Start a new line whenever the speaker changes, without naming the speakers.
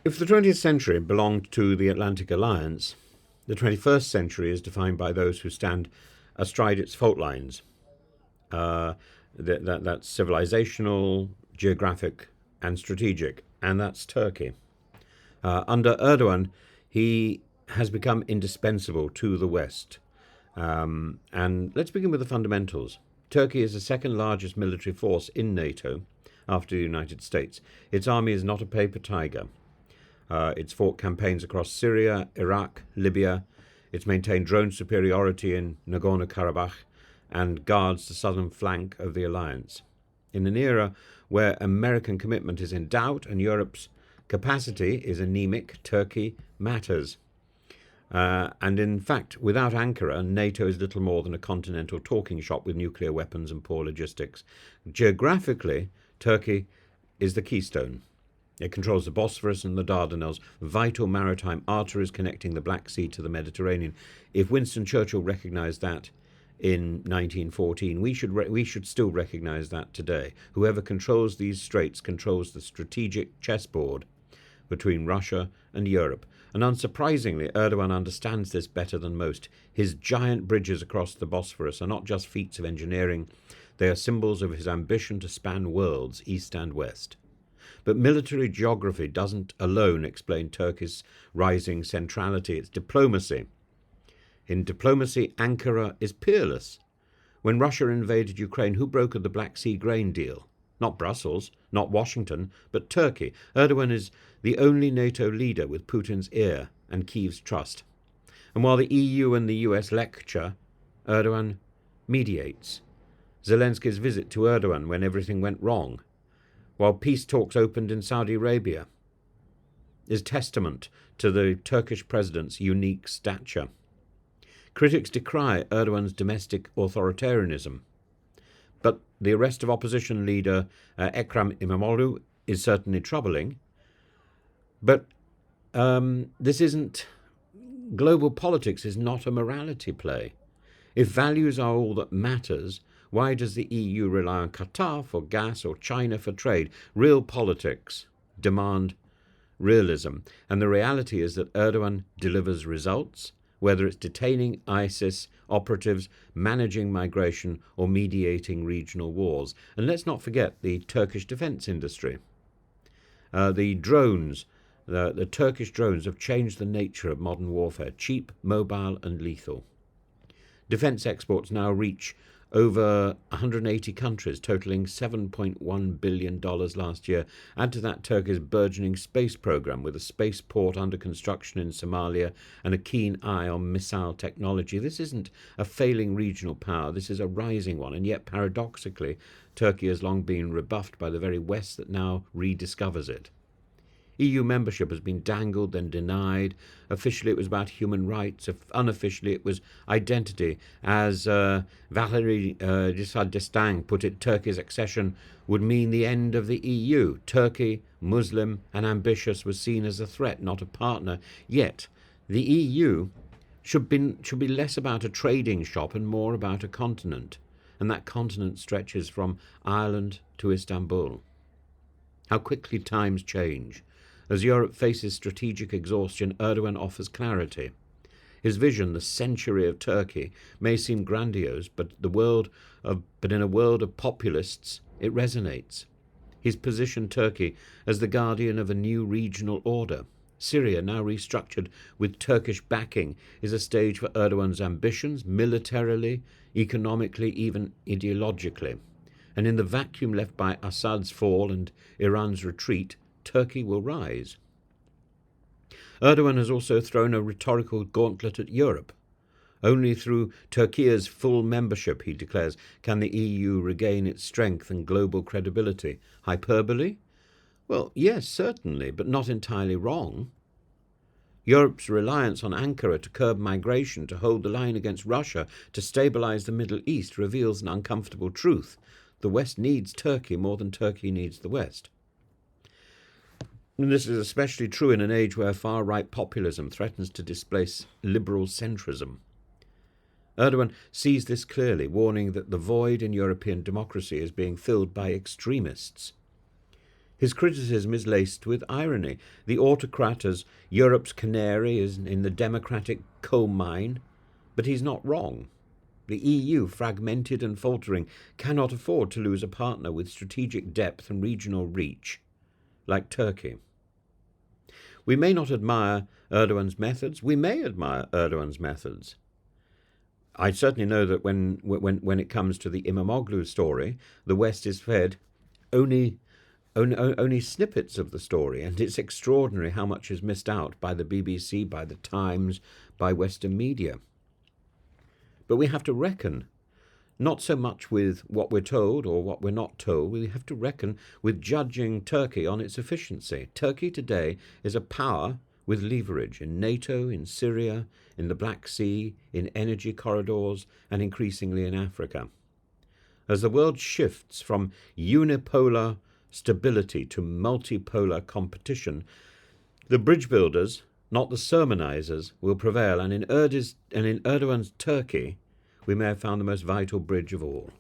If the 20th century belonged to the Atlantic Alliance, the 21st century is defined by those who stand astride its fault lines. Uh, that's civilizational, geographic, and strategic, and that's Turkey. Under Erdogan, he has become indispensable to the West. And let's begin with the fundamentals. Turkey is the second largest military force in NATO after the United States. Its army is not a paper tiger. It's fought campaigns across Syria, Iraq, Libya. It's maintained drone superiority in Nagorno-Karabakh and guards the southern flank of the alliance. In an era where American commitment is in doubt and Europe's capacity is anemic, Turkey matters. And in fact, without Ankara, NATO is little more than a continental talking shop with nuclear weapons and poor logistics. Geographically, Turkey is the keystone. It controls the Bosphorus and the Dardanelles, vital maritime arteries connecting the Black Sea to the Mediterranean. If Winston Churchill recognised that in 1914, we should still recognise that today. Whoever controls these straits controls the strategic chessboard between Russia and Europe. And unsurprisingly, Erdogan understands this better than most. His giant bridges across the Bosphorus are not just feats of engineering, they are symbols of his ambition to span worlds, east and west. But military geography doesn't alone explain Turkey's rising centrality, it's diplomacy. In diplomacy, Ankara is peerless. When Russia invaded Ukraine, who brokered the Black Sea grain deal? Not Brussels, not Washington, but Turkey. Erdogan is the only NATO leader with Putin's ear and Kyiv's trust. And while the EU and the US lecture, Erdogan mediates. Zelensky's visit to Erdogan when everything went wrong, while peace talks opened in Saudi Arabia, is testament to the Turkish president's unique stature. Critics decry Erdogan's domestic authoritarianism, but the arrest of opposition leader Ekrem İmamoğlu is certainly troubling. But global politics is not a morality play. If values are all that matters, why does the EU rely on Qatar for gas or China for trade? Realpolitik demand realism. And the reality is that Erdogan delivers results, whether it's detaining ISIS operatives, managing migration, or mediating regional wars. And let's not forget the Turkish defence industry. The drones, the Turkish drones have changed the nature of modern warfare, cheap, mobile, and lethal. Defence exports now reach over 180 countries, totaling $7.1 billion last year. Add to that Turkey's burgeoning space program, with a spaceport under construction in Somalia and a keen eye on missile technology. This isn't a failing regional power, this is a rising one, and yet paradoxically, Turkey has long been rebuffed by the very West that now rediscovers it. EU membership has been dangled, then denied. Officially, it was about human rights. Unofficially, it was identity. As Valéry Giscard d'Estaing put it, Turkey's accession would mean the end of the EU. Turkey, Muslim and ambitious, was seen as a threat, not a partner. Yet, the EU should be less about a trading shop and more about a continent. And that continent stretches from Ireland to Istanbul. How quickly times change. As Europe faces strategic exhaustion, Erdogan offers clarity. His vision, the century of Turkey, may seem grandiose, but in a world of populists, it resonates. He's positioned Turkey as the guardian of a new regional order. Syria, now restructured with Turkish backing, is a stage for Erdogan's ambitions, militarily, economically, even ideologically. And in the vacuum left by Assad's fall and Iran's retreat, Turkey will rise. Erdogan has also thrown a rhetorical gauntlet at Europe. Only through Turkey's full membership, he declares, can the EU regain its strength and global credibility. Hyperbole? Well, yes, certainly, but not entirely wrong. Europe's reliance on Ankara to curb migration, to hold the line against Russia, to stabilise the Middle East reveals an uncomfortable truth. The West needs Turkey more than Turkey needs the West. And this is especially true in an age where far-right populism threatens to displace liberal centrism. Erdogan sees this clearly, warning that the void in European democracy is being filled by extremists. His criticism is laced with irony. The autocrat as Europe's canary is in the democratic coal mine, but he's not wrong. The EU, fragmented and faltering, cannot afford to lose a partner with strategic depth and regional reach, like Turkey. We may not admire Erdogan's methods. We may admire Erdogan's methods. I certainly know that when it comes to the Imamoglu story, the West is fed only snippets of the story, and it's extraordinary how much is missed out by the BBC, by the Times, by Western media. But we have to reckon not so much with what we're told or what we're not told. We have to reckon with judging Turkey on its efficiency. Turkey today is a power with leverage in NATO, in Syria, in the Black Sea, in energy corridors, and increasingly in Africa. As the world shifts from unipolar stability to multipolar competition, the bridge builders, not the sermonizers, will prevail, and in Erdogan's Turkey, we may have found the most vital bridge of all.